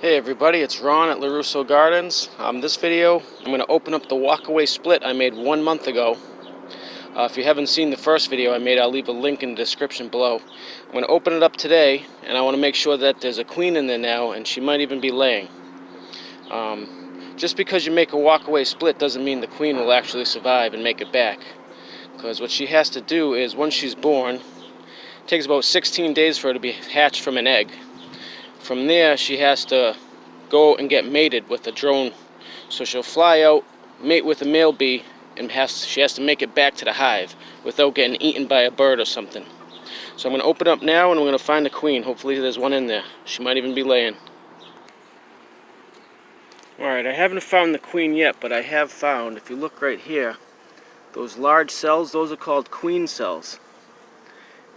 Hey everybody, it's Ron at Lorusso Gardens. This video, I'm going to open up the walkaway split I made 1 month ago. If you haven't seen the first video I made, I'll leave a link in the description below. I'm going to open it up today, and I want to make sure that there's a queen in there now, and she might even be laying. Just because you make a walkaway split doesn't mean the queen will actually survive and make it back. Because what she has to do is, once she's born, it takes about 16 days for her to be hatched from an egg. From there, she has to go and get mated with a drone. So she'll fly out, mate with a male bee, and she has to make it back to the hive without getting eaten by a bird or something. So I'm going to open up now, and I'm going to find the queen. Hopefully there's one in there. She might even be laying. Alright, I haven't found the queen yet, but I have found, if you look right here, those large cells, those are called queen cells.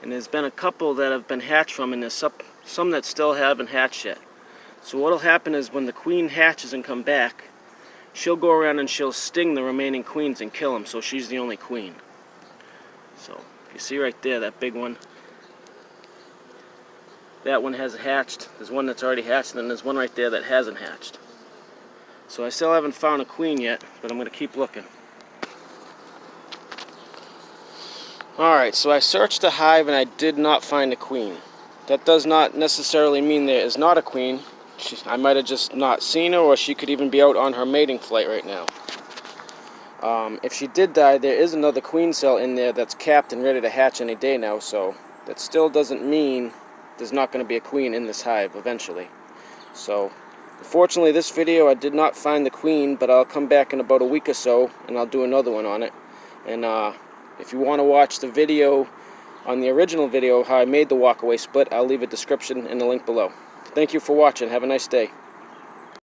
And there's been a couple that have been hatched from, and there's some that still haven't hatched yet. So what'll happen is when the queen hatches and come back, she'll go around and she'll sting the remaining queens and kill them, so she's the only queen. So you see right there, that big one. That one has hatched. There's one that's already hatched, and then there's one right there that hasn't hatched. So I still haven't found a queen yet, but I'm going to keep looking. Alright, so I searched the hive and I did not find a queen. That does not necessarily mean there is not a queen. I might have just not seen her, or she could even be out on her mating flight right now. If she did die, there is another queen cell in there that's capped and ready to hatch any day now, so that still doesn't mean there's not going to be a queen in this hive eventually. So, unfortunately this video I did not find the queen, but I'll come back in about a week or so and I'll do another one on it. And if you want to watch the video on the original video of how I made the walkaway split, I'll leave a description and a link below. Thank you for watching. Have a nice day.